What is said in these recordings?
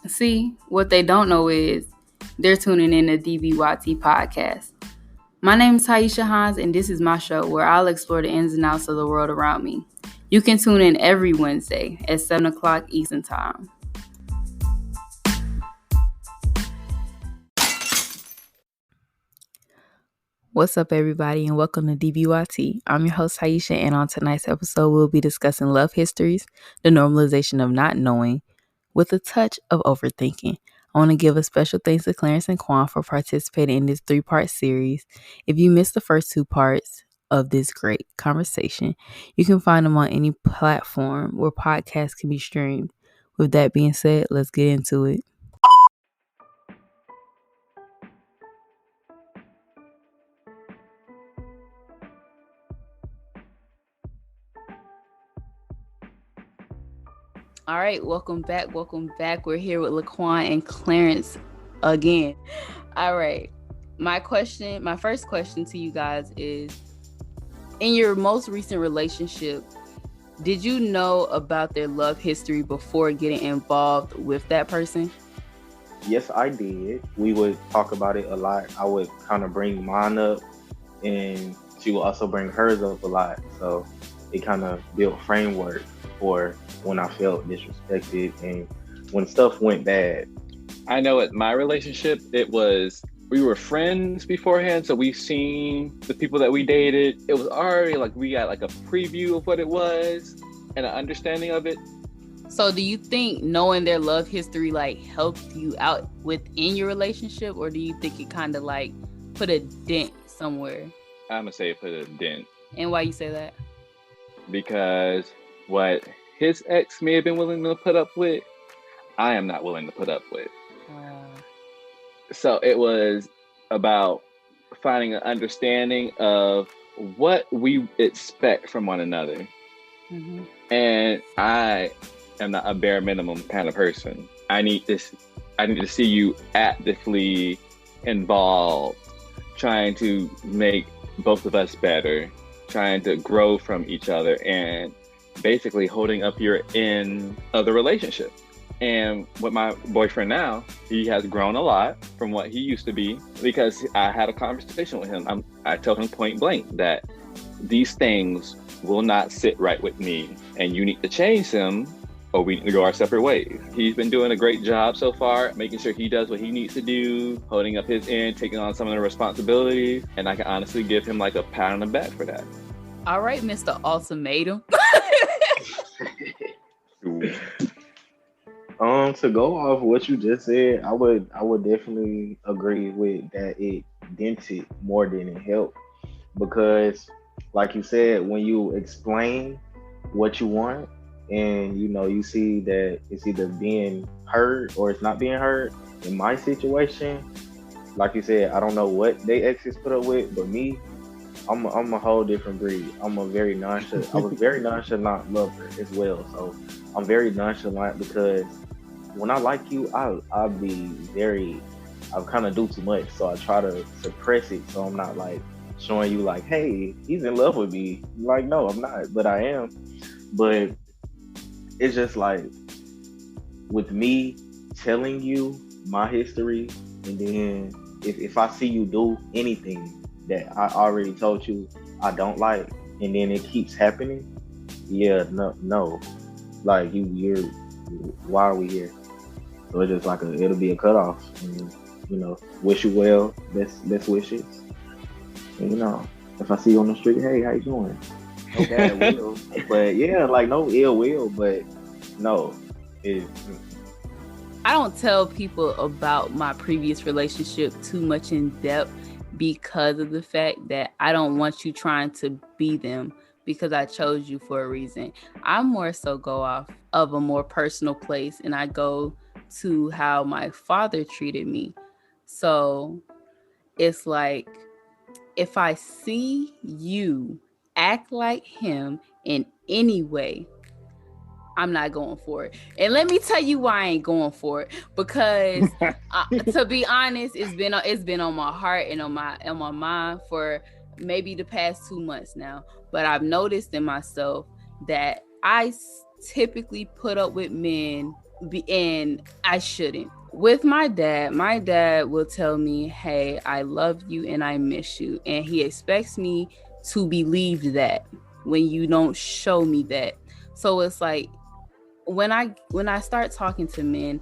See, what they don't know is they're tuning in to DBYT Podcast. My name is Taisha Hines, and this is my show where I'll explore the ins and outs of the world around me. You can tune in every Wednesday at 7 o'clock Eastern Time. What's up, everybody, and welcome to DBYT. I'm your host, Taisha, and on tonight's episode, we'll be discussing love histories, the normalization of not knowing, with a touch of overthinking. I want to give a special thanks to Clarence and Quan for participating in this 3-part series. If you missed the first 2 parts of this great conversation, you can find them on any platform where podcasts can be streamed. With that being said, let's get into it. All right, welcome back. We're here with Laquan and Clarence again. All right, my first question to you guys is, in your most recent relationship, did you know about their love history before getting involved with that person? Yes, I did. We would talk about it a lot. I would kind of bring mine up, and she would also bring hers up a lot. So it kind of built framework for when I felt disrespected and when stuff went bad. I know at my relationship, we were friends beforehand, so we've seen the people that we dated. It was already like we got like a preview of what it was and an understanding of it. So do you think knowing their love history like helped you out within your relationship, or do you think it kind of like put a dent somewhere? I'm gonna say it put a dent. And why you say that? Because what his ex may have been willing to put up with, I am not willing to put up with. So it was about finding an understanding of what we expect from one another. Mm-hmm. And I am not a bare minimum kind of person. I need to see you actively involved, trying to make both of us better, trying to grow from each other, and basically holding up your end of the relationship. And with my boyfriend now, he has grown a lot from what he used to be, because I had a conversation with him. I told him point blank that these things will not sit right with me, and you need to change them or we need to go our separate ways. He's been doing a great job so far, making sure he does what he needs to do, holding up his end, taking on some of the responsibilities, and I can honestly give him like a pat on the back for that. All right, Mr. Ultimatum. To go off what you just said, I would definitely agree with that. It dented more than it helped, because like you said, when you explain what you want and you see that it's either being heard or it's not being heard. In my situation, like you said, I don't know what they exes put up with, but me, I'm a whole different breed. I was very nonchalant lover as well. So I'm very nonchalant, because when I like you, I kind of do too much. So I try to suppress it, so I'm not like showing you like, hey, he's in love with me. Like, no, I'm not, but I am. But it's just like, with me telling you my history, and then if I see you do anything that I already told you I don't like, and then it keeps happening, no, like you're why are we here? So it's just like it'll be a cutoff, and wish you well, best wishes. And if I see you on the street, hey, how you doing? No bad will, but yeah, like no ill will, but no. I don't tell people about my previous relationship too much in depth, because of the fact that I don't want you trying to be them, because I chose you for a reason. I more so go off of a more personal place, and I go to how my father treated me. So it's like, if I see you act like him in any way, I'm not going for it. And let me tell you why I ain't going for it. Because to be honest, it's been on my heart and on my mind for maybe the past 2 months now. But I've noticed in myself that I typically put up with men and I shouldn't. With my dad will tell me, hey, I love you and I miss you. And he expects me to believe that when you don't show me that. So it's like when I start talking to men,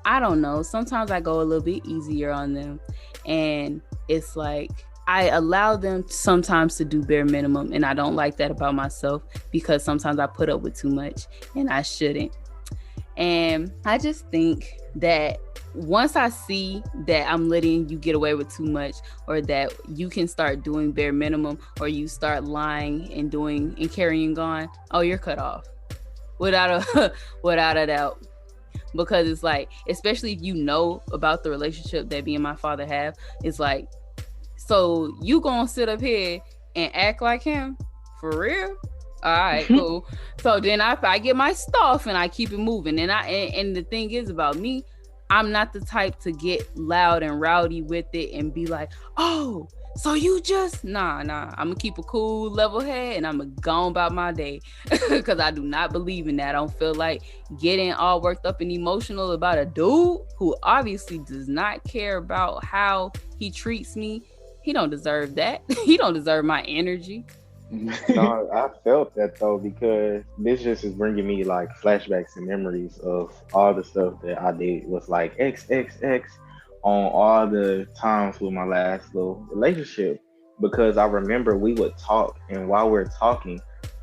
I don't know, sometimes I go a little bit easier on them. And it's like I allow them sometimes to do bare minimum. And I don't like that about myself because sometimes I put up with too much and I shouldn't. And I just think that once I see that I'm letting you get away with too much, or that you can start doing bare minimum, or you start lying and doing and carrying on, oh, you're cut off without a doubt. Because it's like, especially if you know about the relationship that me and my father have, it's like, so you gonna sit up here and act like him for real? All right, cool. So then I get my stuff and I keep it moving. And the thing is about me, I'm not the type to get loud and rowdy with it and be like, oh, so you just nah. I'm gonna keep a cool level head and I'm gonna go on about my day because I do not believe in that. I don't feel like getting all worked up and emotional about a dude who obviously does not care about how he treats me. He don't deserve that. He don't deserve my energy. No, I felt that though, because this just is bringing me like flashbacks and memories of all the stuff that I did was like XXX on all the times with my last little relationship. Because I remember we would talk, and while we're talking,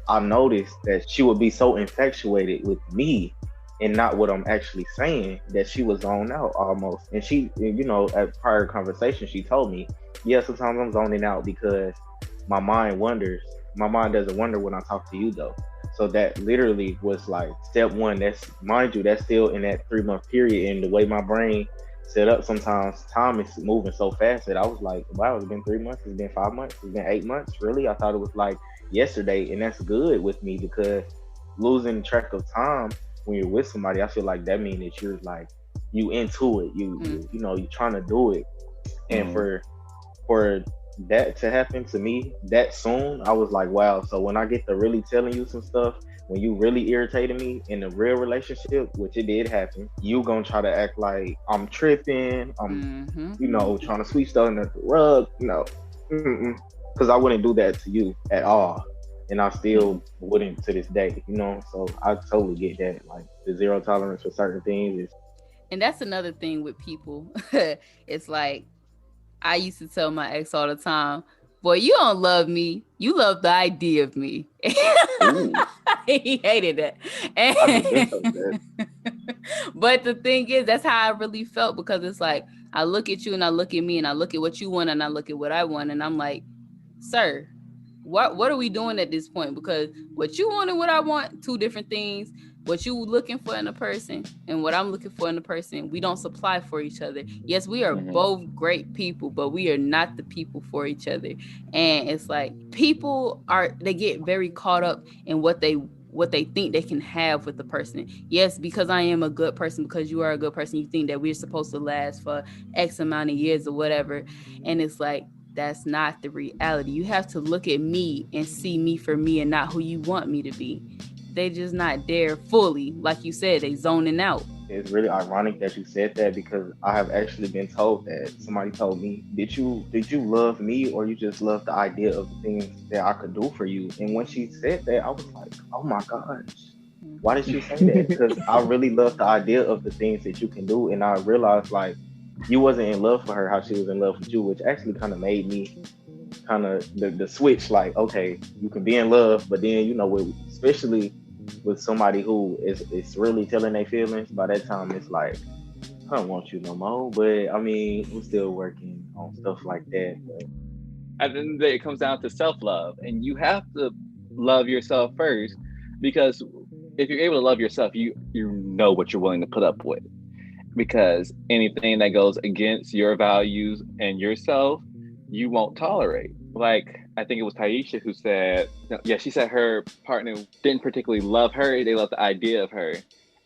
I noticed that she would be so infatuated with me and not what I'm actually saying that she was zoned out almost. And she, at prior conversation, she told me, yeah, sometimes I'm zoning out because my mind wanders. My mind doesn't wander when I talk to you though. So that literally was like step one. That's, mind you, that's still in that 3-month period. And the way my brain set up, sometimes time is moving so fast that I was like, wow, it's been 3 months, it's been 5 months, it's been 8 months. Really? I thought it was like yesterday. And that's good with me, because losing track of time when you're with somebody, I feel like that means that you're like, you into it. You're trying to do it. And for that to happen to me that soon, I was like, wow. So when I get to really telling you some stuff, when you really irritated me in a real relationship, which it did happen, you gonna try to act like I'm tripping, I'm trying to sweep stuff under the rug. No, because I wouldn't do that to you at all, and I still wouldn't to this day. So I totally get that. Like the zero tolerance for certain things is. And that's another thing with people. It's like, I used to tell my ex all the time, boy, you don't love me. You love the idea of me. He hated that. But the thing is, that's how I really felt, because it's like, I look at you and I look at me and I look at what you want and I look at what I want. And I'm like, sir, what are we doing at this point? Because what you want and what I want, two different things. What you looking for in a person and what I'm looking for in a person, we don't supply for each other. Yes, we are both great people, but we are not the people for each other. And it's like people they get very caught up in what they think they can have with the person. Yes, because I am a good person, because you are a good person, you think that we're supposed to last for X amount of years or whatever. And it's like, that's not the reality. You have to look at me and see me for me and not who you want me to be. They just not there fully. Like you said, they zoning out. It's really ironic that you said that, because I have actually been told that. Somebody told me, did you love me, or you just love the idea of the things that I could do for you? And when she said that, I was like, oh my gosh, why did she say that? Because I really love the idea of the things that you can do. And I realized like you wasn't in love for her how she was in love with you, which actually kind of made me kind of the switch, like, okay, you can be in love, but then, especially with somebody who is really telling their feelings, by that time it's like, I don't want you no more. But I mean, I'm still working on stuff like that. But at the end of the day, it comes down to self-love, and you have to love yourself first, because if you're able to love yourself, you know what you're willing to put up with, because anything that goes against your values and yourself, you won't tolerate. Like, I think it was Taisha who said, she said her partner didn't particularly love her. They loved the idea of her.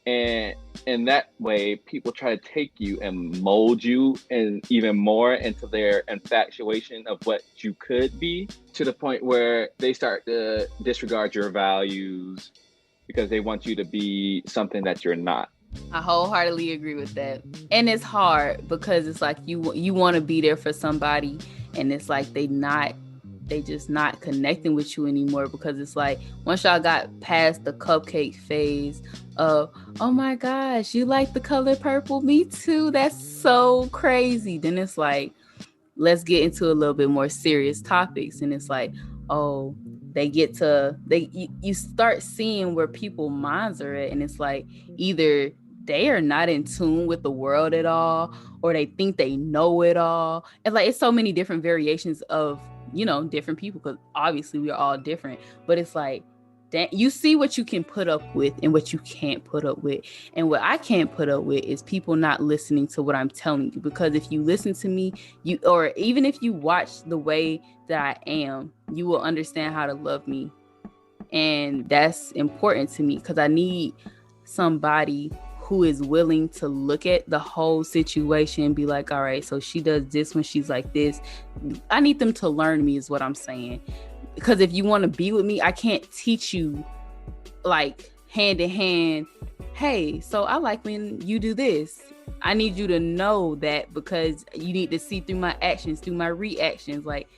And in that way, people try to take you and mold you and even more into their infatuation of what you could be, to the point where they start to disregard your values because they want you to be something that you're not. I wholeheartedly agree with that. And it's hard because it's like you want to be there for somebody, and it's like they just not connecting with you anymore, because it's like once y'all got past the cupcake phase of, oh my gosh, you like the color purple? Me too. That's so crazy. Then it's like, let's get into a little bit more serious topics. And it's like, oh, you start seeing where people minds are at, and it's like either they are not in tune with the world at all, or they think they know it all. And like, it's so many different variations of, different people, because obviously we're all different. But it's like, you see what you can put up with and what you can't put up with. And what I can't put up with is people not listening to what I'm telling you. Because if you listen to me, or even if you watch the way that I am, you will understand how to love me. And that's important to me, because I need somebody who is willing to look at the whole situation and be like, all right, so she does this when she's like this. I need them to learn me, is what I'm saying. Because if you want to be with me, I can't teach you like hand in hand, hey, so I like when you do this. I need you to know that, because you need to see through my actions, through my reactions. Like,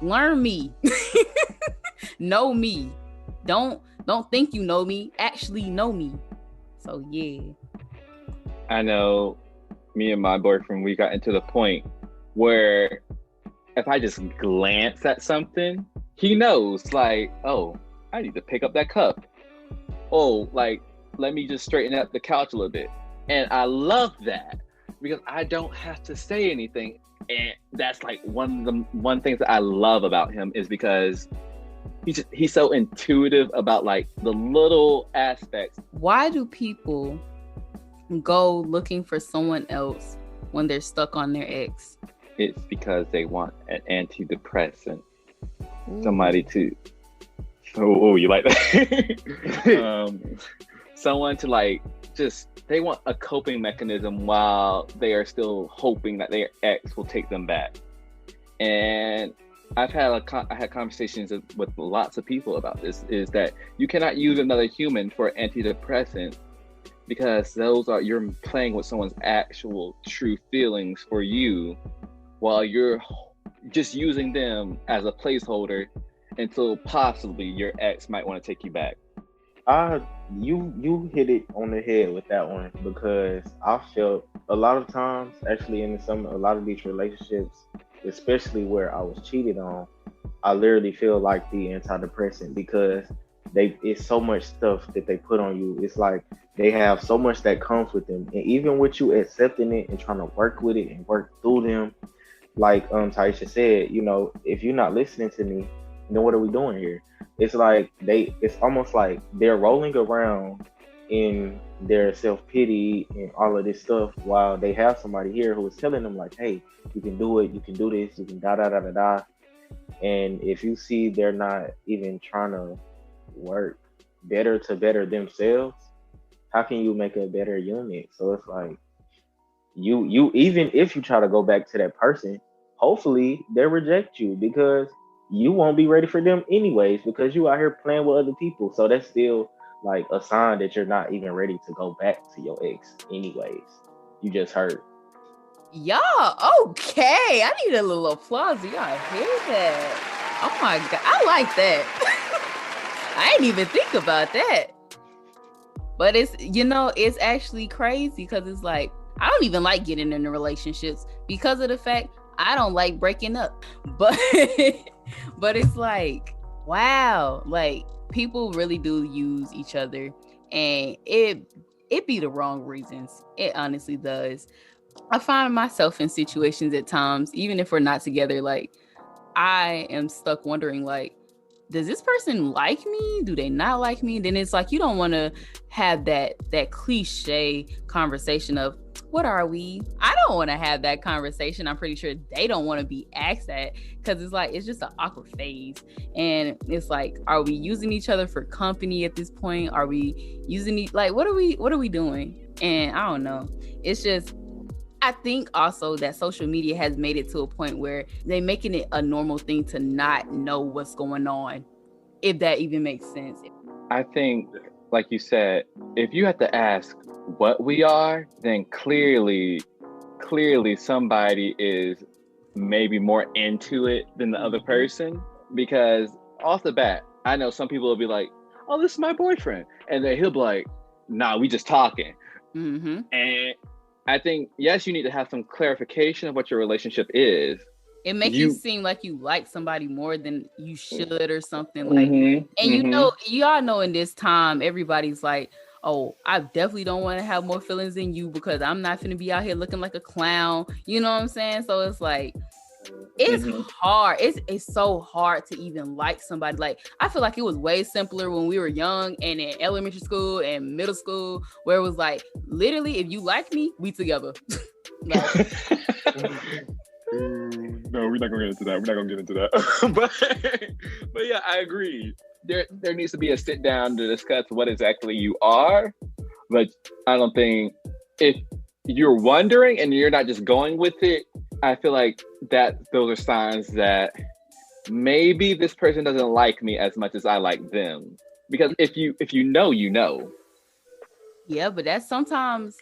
learn me. Know me. Don't think you know me. Actually know me. So yeah. I know me and my boyfriend, we got into the point where if I just glance at something, he knows, like, oh, I need to pick up that cup. Oh, like, let me just straighten out the couch a little bit. And I love that, because I don't have to say anything. And that's like one thing that I love about him, is because he's so intuitive about like the little aspects. Why do people go looking for someone else when they're stuck on their ex? It's because they want an antidepressant. Somebody to, oh, you like that? Someone to like, just, they want a coping mechanism while they are still hoping that their ex will take them back. And I had conversations with lots of people about this, is that you cannot use another human for antidepressant, because you're playing with someone's actual true feelings for you, while you're just using them as a placeholder until possibly your ex might want to take you back. You hit it on the head with that one, because I felt a lot of times, actually, in a lot of these relationships, especially where I was cheated on, I literally feel like the antidepressant, because it's so much stuff that they put on you. It's like they have so much that comes with them, and even with you accepting it and trying to work with it and work through them, like Taisha said, if you're not listening to me, then what are we doing here? It's like it's almost like they're rolling around in their self-pity and all of this stuff, while they have somebody here who is telling them like, hey, you can do it, you can do this, you can da da da da da. And if you see they're not even trying to work better to better themselves, how can you make a better unit? So it's like, you even if you try to go back to that person, hopefully they reject you, because you won't be ready for them anyways, because you out here playing with other people. So that's still like a sign that you're not even ready to go back to your ex anyways. You just hurt. Y'all, okay. I need a little applause. Y'all hear that? Oh my God. I like that. I didn't even think about that. But it's actually crazy, because it's like, I don't even like getting into relationships because of the fact I don't like breaking up. But it's like, wow, like people really do use each other, and it be the wrong reasons. It honestly does. I find myself in situations at times, even if we're not together, like I am stuck wondering, like, does this person like me? Do they not like me? Then it's like, you don't want to have that cliche conversation of, what are we? I don't want to have that conversation. I'm pretty sure they don't want to be asked that, because it's like, it's just an awkward phase. And it's like, are we using each other for company at this point? Are we using like, what are we doing? And I don't know. It's just, I think also that social media has made it to a point where they're making it a normal thing to not know what's going on, if that even makes sense. I think like you said, if you have to ask what we are, then clearly somebody is maybe more into it than the other person. Because off the bat, I know some people will be like, oh, this is my boyfriend. And then he'll be like, nah, we just talking. Mm-hmm. And I think, yes, you need to have some clarification of what your relationship is. It makes you seem like you like somebody more than you should or something. Like, and you know, y'all know in this time, everybody's like, oh, I definitely don't want to have more feelings than you because I'm not going to be out here looking like a clown. You know what I'm saying? So it's like, it's hard. It's so hard to even like somebody. Like, I feel like it was way simpler when we were young and in elementary school and middle school, where it was like, literally, if you like me, we together. Like, no, we're not gonna get into that. but yeah, I agree. There needs to be a sit down to discuss what exactly you are. But I don't think, if you're wondering and you're not just going with it, I feel like that those are signs that maybe this person doesn't like me as much as I like them. Because if you know, you know. Yeah, but that's sometimes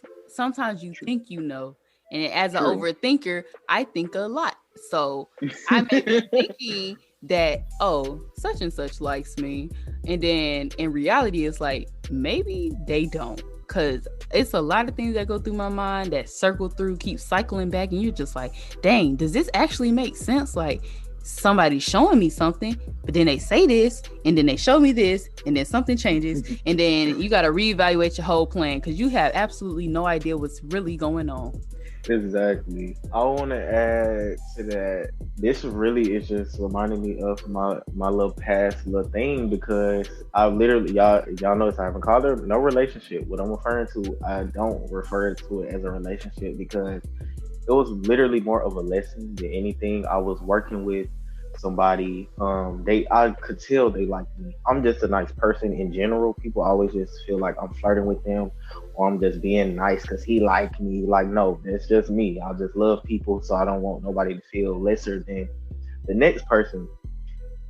you think you know. And as an overthinker, I think a lot. So I may be thinking that, oh, such and such likes me. And then in reality, it's like, maybe they don't. Because it's a lot of things that go through my mind that circle through, keep cycling back. And you're just like, dang, does this actually make sense? Like, somebody's showing me something, but then they say this, and then they show me this, and then something changes. And then you got to reevaluate your whole plan because you have absolutely no idea what's really going on. Exactly. I want to add to that. This really is just reminding me of my little past little thing, because I literally, y'all notice I haven't called her no relationship. What I'm referring to, I don't refer to it as a relationship because it was literally more of a lesson than anything. I was working with somebody. I could tell they liked me. I'm just a nice person in general. People always just feel like I'm flirting with them, or I'm just being nice because he liked me. Like, no, it's just me. I just love people, so I don't want nobody to feel lesser than the next person.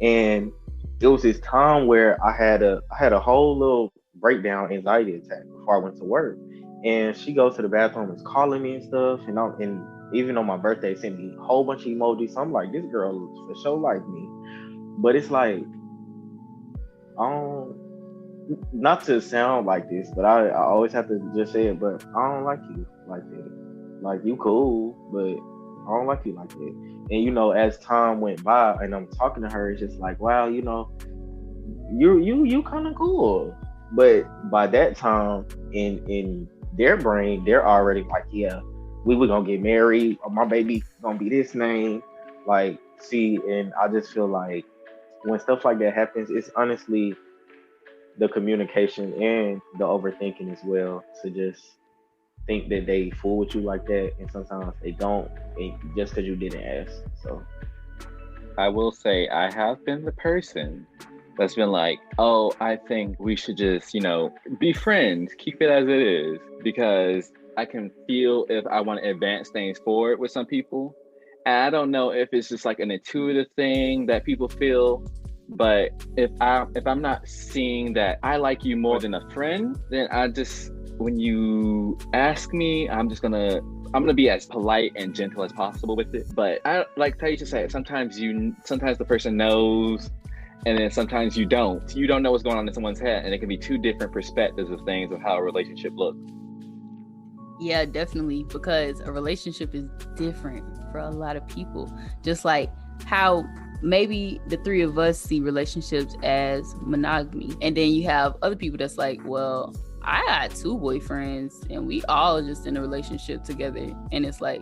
And it was this time where I had a whole little breakdown, anxiety attack before I went to work. And she goes to the bathroom, is calling me and stuff, and even on my birthday, sent me a whole bunch of emojis. So I'm like, this girl for sure like me. But it's like, not to sound like this, but I always have to just say it, but I don't like you like that. Like, you cool, but I don't like you like that. And, you know, as time went by and I'm talking to her, it's just like, wow, you know, you kind of cool. But by that time, in their brain, they're already like, yeah, we were gonna get married, or my baby gonna be this name. Like, see, and I just feel like when stuff like that happens, it's honestly the communication and the overthinking as well, to just think that they fool with you like that, and sometimes they don't, just because you didn't ask. So I will say, I have been the person that's been like, oh, I think we should just, be friends, keep it as it is, because I can feel if I want to advance things forward with some people. And I don't know if it's just like an intuitive thing that people feel, but if I'm not seeing that I like you more than a friend, then when you ask me, I'm gonna be as polite and gentle as possible with it. But I like Taisha said, sometimes the person knows, and then sometimes you don't. You don't know what's going on in someone's head, and it can be two different perspectives of things of how a relationship looks. Yeah, definitely, because a relationship is different for a lot of people. Just like how maybe the three of us see relationships as monogamy, and then you have other people that's like, well, I got 2 boyfriends and we all just in a relationship together, and it's like,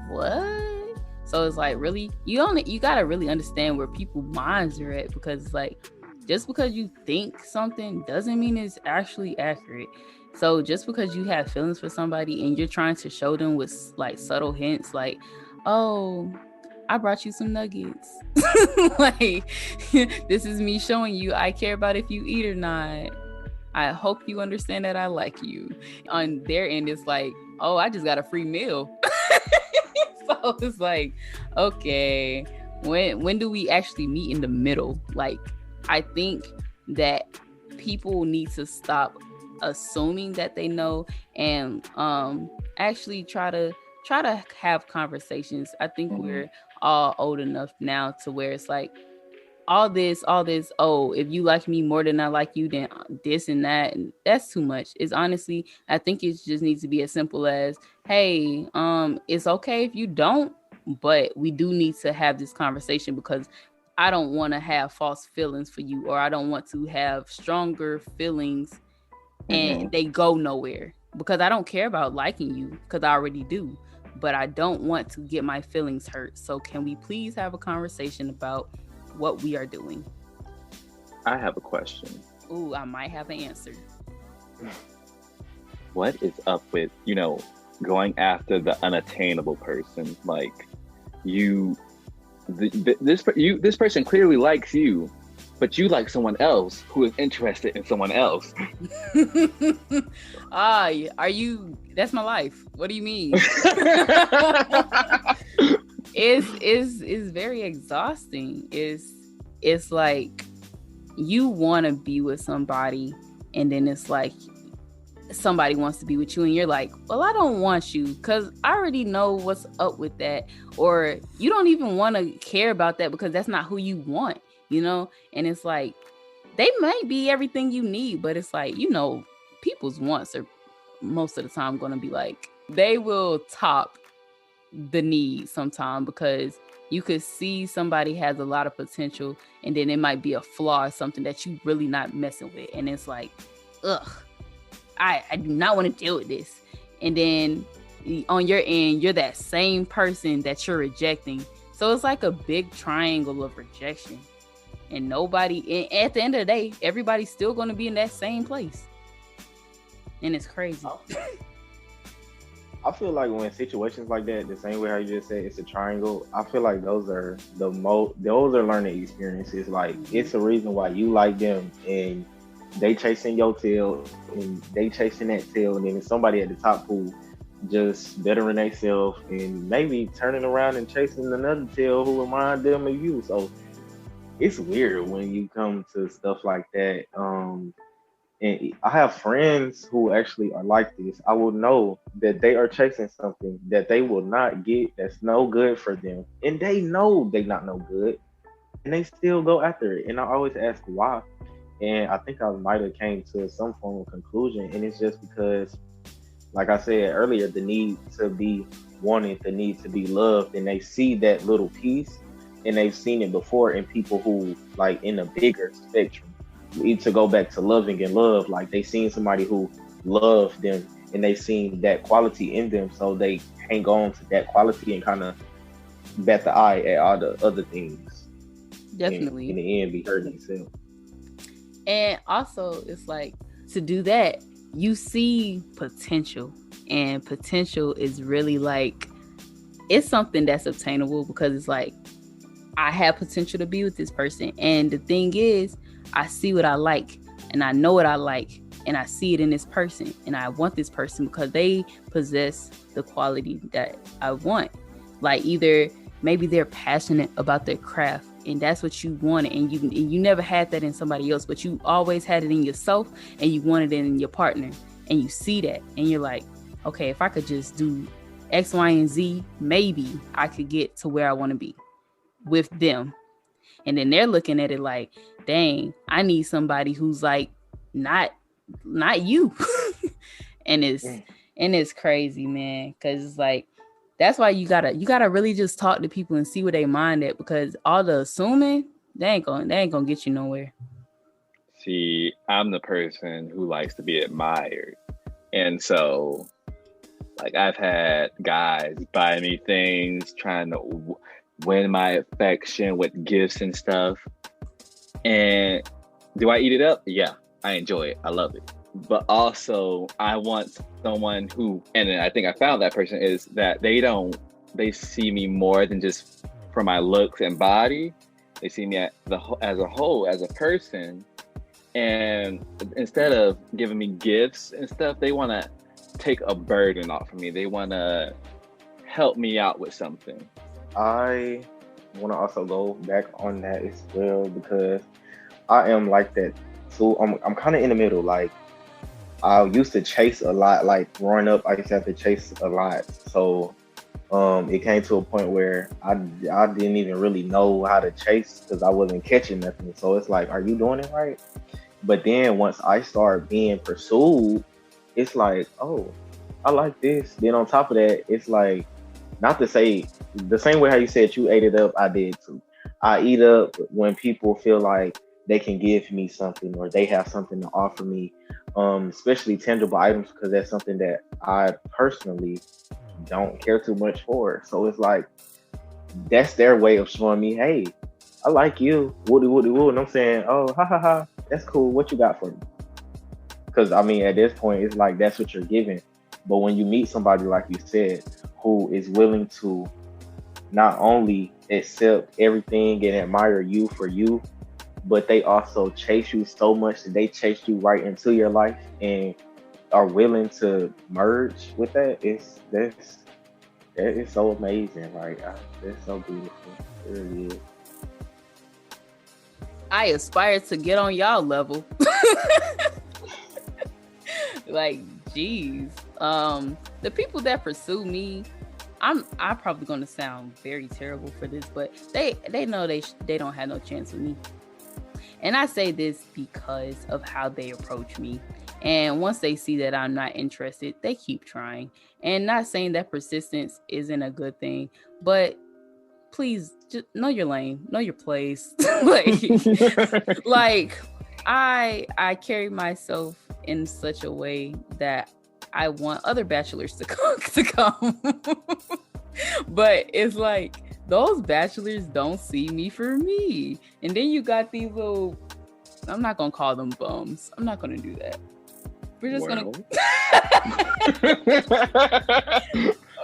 what? So it's like, really, you gotta really understand where people's minds are at, because it's like, just because you think something doesn't mean it's actually accurate. So just because you have feelings for somebody and you're trying to show them with like subtle hints, like, oh, I brought you some nuggets. Like, this is me showing you I care about if you eat or not. I hope you understand that I like you. On their end, it's like, oh, I just got a free meal. So it's like, okay, when do we actually meet in the middle? Like, I think that people need to stop assuming that they know, and actually try to have conversations. I think we're all old enough now to where it's like all this, oh, if you like me more than I like you, then this and that, and that's too much. It's honestly, I think it just needs to be as simple as, hey, it's okay if you don't, but we do need to have this conversation, because I don't want to have false feelings for you, or I don't want to have stronger feelings and they go nowhere, because I don't care about liking you, because I already do, but I don't want to get my feelings hurt. So can we please have a conversation about what we are doing? I have a question. Ooh, I might have an answer. What is up with, going after the unattainable person? Like, this person clearly likes you, but you like someone else who is interested in someone else. Are you? That's my life. What do you mean? It's very exhausting. It's like you want to be with somebody, and then it's like somebody wants to be with you, and you're like, well, I don't want you, because I already know what's up with that. Or you don't even want to care about that because that's not who you want, and it's like they might be everything you need, but it's like, people's wants are most of the time going to be like, they will top the need sometime, because you could see somebody has a lot of potential, and then it might be a flaw or something that you really not messing with, and it's like, ugh, I do not want to deal with this. And then on your end, you're that same person that you're rejecting, so it's like a big triangle of rejection, and nobody, and at the end of the day, everybody's still going to be in that same place, and it's crazy. I feel like when situations like that, the same way how you just said it's a triangle, I feel like those are learning experiences. Like, it's a reason why you like them, and they chasing your tail, and they chasing that tail, and then there's somebody at the top who just bettering themselves and maybe turning around and chasing another tail who remind them of you. So it's weird when you come to stuff like that. And I have friends who actually are like this. I will know that they are chasing something that they will not get, that's no good for them. And they know they not no good. And they still go after it. And I always ask why. And I think I might have came to some form of conclusion. And it's just because, like I said earlier, the need to be wanted, the need to be loved. And they see that little piece, and they've seen it before in people who, like, in a bigger spectrum. To go back to loving and love, like they seen somebody who loved them, and they seen that quality in them, so they hang on to that quality and kind of bat the eye at all the other things. Definitely. In the end, be hurting themselves. And also, it's like, to do that, you see potential, and potential is really like, it's something that's obtainable, because it's like, I have potential to be with this person, and the thing is, I see what I like, and I know what I like, and I see it in this person, and I want this person because they possess the quality that I want. Like, either maybe they're passionate about their craft, and that's what you wanted, and you never had that in somebody else, but you always had it in yourself, and you wanted it in your partner, and you see that, and you're like, okay, if I could just do X, Y, and Z, maybe I could get to where I want to be with them. And then they're looking at it like, dang, I need somebody who's like not you. and it's crazy, man, because it's like, that's why you gotta really just talk to people and see where they mind at, because all the assuming, they ain't gonna get you nowhere. See, I'm the person who likes to be admired, and so, like, I've had guys buy me things, trying to win my affection with gifts and stuff. And do I eat it up? Yeah, I enjoy it. I love it. But also, I want someone who, and I think I found that person, is that they see me more than just for my looks and body. They see me as a whole, as a person. And instead of giving me gifts and stuff, they want to take a burden off of me. They want to help me out with something. I want to also go back on that as well, because I am like that So I'm kind of in the middle. Like I used to chase a lot. Like growing up, I used to have to chase a lot. So it came to a point where I didn't even really know how to chase because I wasn't catching nothing. So it's like, are you doing it right? But then once I start being pursued, it's like, oh, I like this. Then on top of that, it's like, not to say the same way how you said you ate it up, I did too. I eat up when people feel like they can give me something or they have something to offer me, especially tangible items, because that's something that I personally don't care too much for. So it's like, that's their way of showing me, hey, I like you, woody woody woo, and I'm saying, oh, ha ha ha, that's cool. What you got for me? Because I mean, at this point, it's like that's what you're giving. But when you meet somebody, like you said, who is willing to not only accept everything and admire you for you, but they also chase you so much that they chase you right into your life and are willing to merge with that, that is so amazing. Like, it's so beautiful. It really is. I aspire to get on y'all level. Like, geez. The people that pursue me, I'm probably gonna sound very terrible for this, but they know they don't have no chance with me. And I say this because of how they approach me. And once they see that I'm not interested, they keep trying. And not saying that persistence isn't a good thing, but please just know your lane, know your place. like I carry myself in such a way that I want other bachelors to come. But it's like, those bachelors don't see me for me. And then you got these little, I'm not going to call them bums. I'm not going to do that. We're just going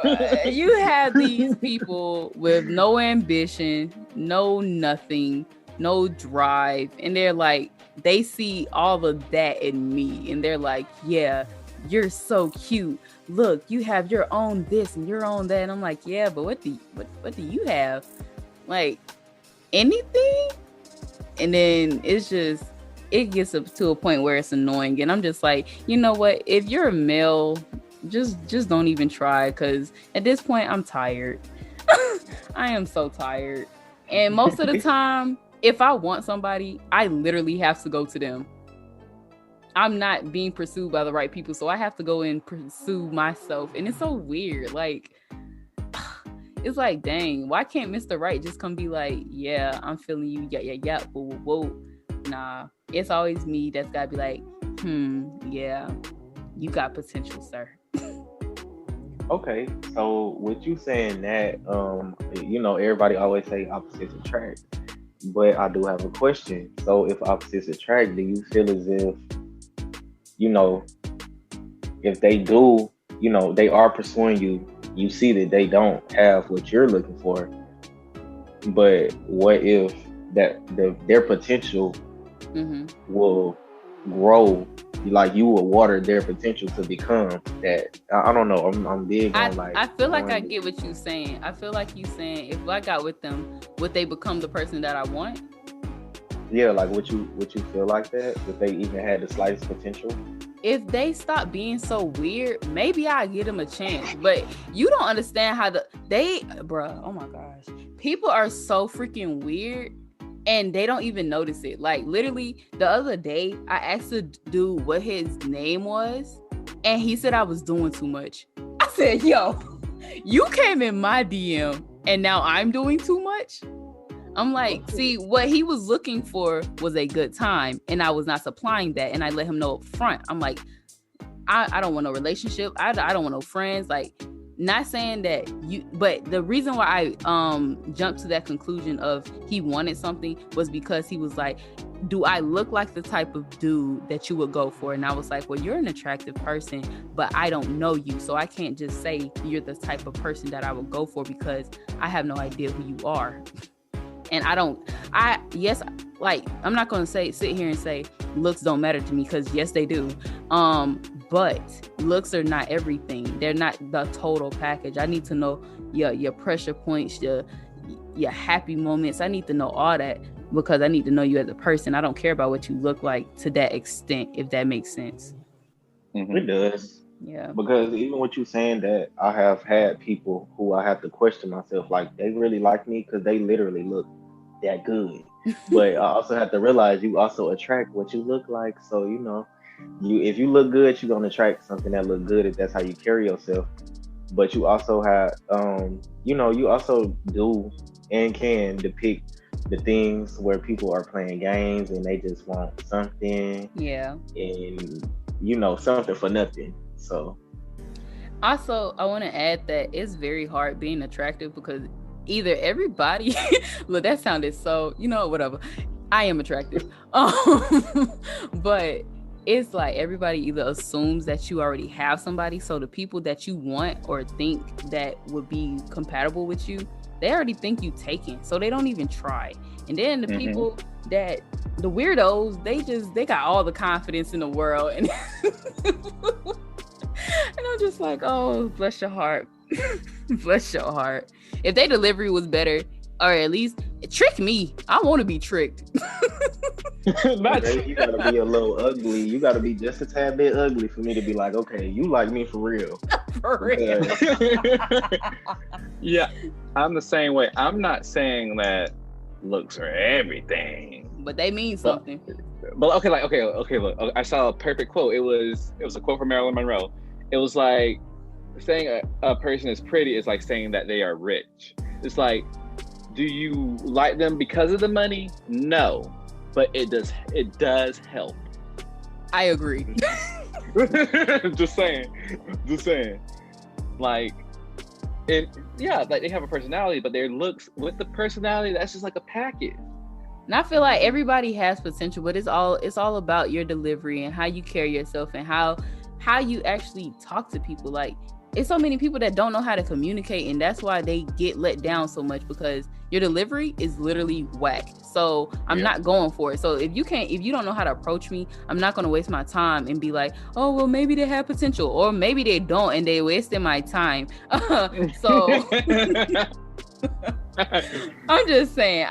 to... You have these people with no ambition, no nothing, no drive. And they're like, they see all of that in me. And they're like, yeah, you're so cute. Look, you have your own this and your own that. And I'm like, yeah, but what do you have? Like, anything? And then it's just, it gets up to a point where it's annoying. And I'm just like, you know what? If you're a male, just don't even try. Because at this point, I'm tired. I am so tired. And most of the time, if I want somebody, I literally have to go to them. I'm not being pursued by the right people, so I have to go and pursue myself. And it's so weird. Like, it's like, dang, why can't Mr. Right just come be like, yeah, I'm feeling you, yeah, whoa. Nah, it's always me that's gotta be like, yeah, you got potential, sir. Okay, so with you saying that, everybody always say opposites attract, but I do have a question. So if opposites attract, do you feel as if, if they do, they are pursuing you, you see that they don't have what you're looking for, but what if that their potential will grow, like you will water their potential to become that? I don't know. I'm big on like. I feel like I get what you're saying. I feel like you saying if I got with them, would they become the person that I want? Yeah, like would you feel like that if they even had the slightest potential? If they stop being so weird, maybe I give them a chance. But you don't understand how bruh, oh my gosh, people are so freaking weird. And they don't even notice it. Like, literally, the other day, I asked the dude what his name was, and he said I was doing too much. I said, yo, you came in my DM, and now I'm doing too much? I'm like, see, what he was looking for was a good time, and I was not supplying that, and I let him know up front. I'm like, I don't want no relationship. I don't want no friends. Like, not saying that but the reason why I jumped to that conclusion of he wanted something was because he was like, do I look like the type of dude that you would go for? And I was like, well, you're an attractive person, but I don't know you, so I can't just say you're the type of person that I would go for because I have no idea who you are. And I'm not going to sit here and say looks don't matter to me, because yes, they do. But looks are not everything. They're not the total package. I need to know your pressure points, your happy moments. I need to know all that. because I need to know you as a person. I don't care about what you look like to that extent, if that makes sense. It does. Yeah. Because even with you saying that, I have had people who I have to question myself, like they really like me because they literally look that good. But I also have to realize you also attract what you look like. So if you look good, you're gonna attract something that look good if that's how you carry yourself. But you also have, you also do and can depict the things where people are playing games and they just want something. Yeah. And something for nothing. So also, I want to add that it's very hard being attractive because either everybody look, that sounded so, whatever. I am attractive. But it's like everybody either assumes that you already have somebody. So the people that you want or think that would be compatible with you, they already think you taken. So they don't even try. And then the people that, the weirdos, they got all the confidence in the world. And, and I'm just like, oh, bless your heart. Bless your heart. If their delivery was better, or at least trick me, I want to be tricked. You gotta be a little ugly. You gotta be just a tad bit ugly for me to be like, okay, you like me for real. For real. Yeah, I'm the same way. I'm not saying that looks are everything, but they mean something. But okay, look, I saw a perfect quote. It was a quote from Marilyn Monroe. It was like saying a person is pretty is like saying that they are rich. It's like, do you like them because of the money? No, but it does help. I agree. just saying. Like, like they have a personality, but their looks with the personality, that's just like a package. And I feel like everybody has potential, but it's all about your delivery and how you carry yourself and how you actually talk to people. Like, it's so many people that don't know how to communicate, and that's why they get let down so much, because your delivery is literally whack. So I'm not going for it. So if you don't know how to approach me, I'm not going to waste my time and be like, oh, well, maybe they have potential, or maybe they don't and they wasted my time. So I'm just saying,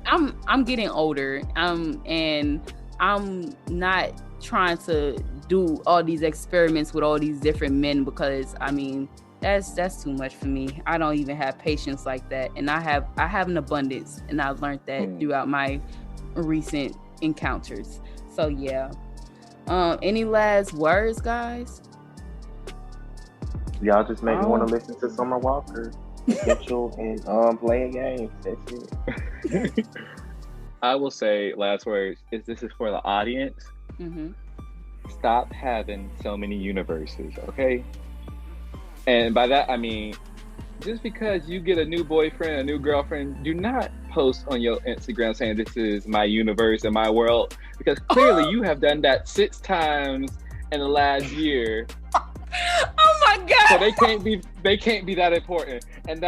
I'm getting older, and I'm not trying to do all these experiments with all these different men, because I mean that's too much for me. I don't even have patience like that, and I have an abundance, and I've learned that throughout my recent encounters. So yeah. Any last words, guys? Y'all just made me want to listen to Summer Walker, Potential, and playing games. That's it. I will say last words is this is for the audience. Stop having so many universes, okay? And by that I mean, just because you get a new boyfriend, a new girlfriend, do not post on your Instagram saying this is my universe and my world, because clearly you have done that 6 times in the last year. Oh my God! So they can't be that important. And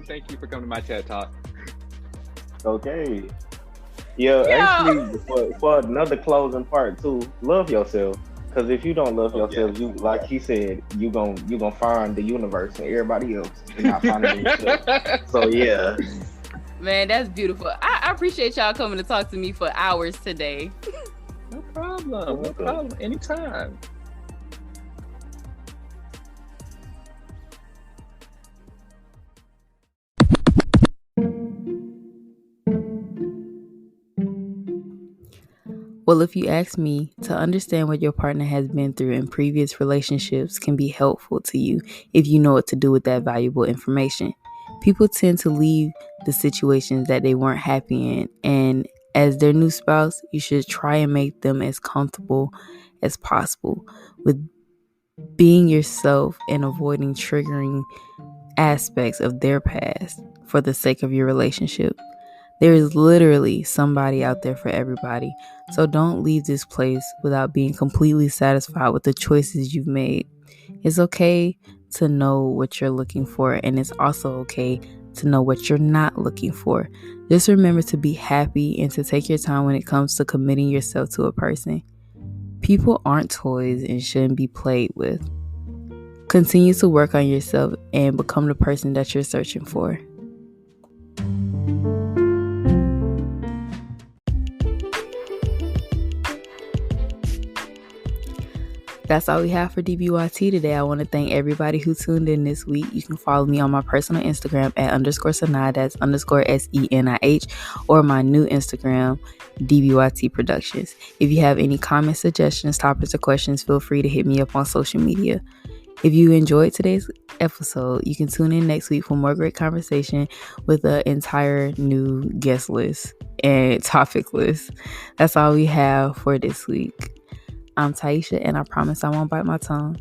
thank you for coming to my TED Talk. Okay. Yeah. Actually, for another closing part too, love yourself. Because if you don't love yourself, you, like he said, you gonna find the universe and everybody else. You're not finding yourself. So yeah. Man, that's beautiful. I appreciate y'all coming to talk to me for hours today. No problem. Anytime. Well, if you ask me, to understand what your partner has been through in previous relationships can be helpful to you if you know what to do with that valuable information. People tend to leave the situations that they weren't happy in, and as their new spouse, you should try and make them as comfortable as possible with being yourself and avoiding triggering aspects of their past for the sake of your relationship. There is literally somebody out there for everybody. So don't leave this place without being completely satisfied with the choices you've made. It's okay to know what you're looking for, and it's also okay to know what you're not looking for. Just remember to be happy and to take your time when it comes to committing yourself to a person. People aren't toys and shouldn't be played with. Continue to work on yourself and become the person that you're searching for. That's all we have for DBYT today. I want to thank everybody who tuned in this week. You can follow me on my personal Instagram at _Sanai, that's _SENIH, or my new Instagram, DBYT Productions. If you have any comments, suggestions, topics, or questions, feel free to hit me up on social media. If you enjoyed today's episode, you can tune in next week for more great conversation with an entire new guest list and topic list. That's all we have for this week. I'm Taisha, and I promise I won't bite my tongue.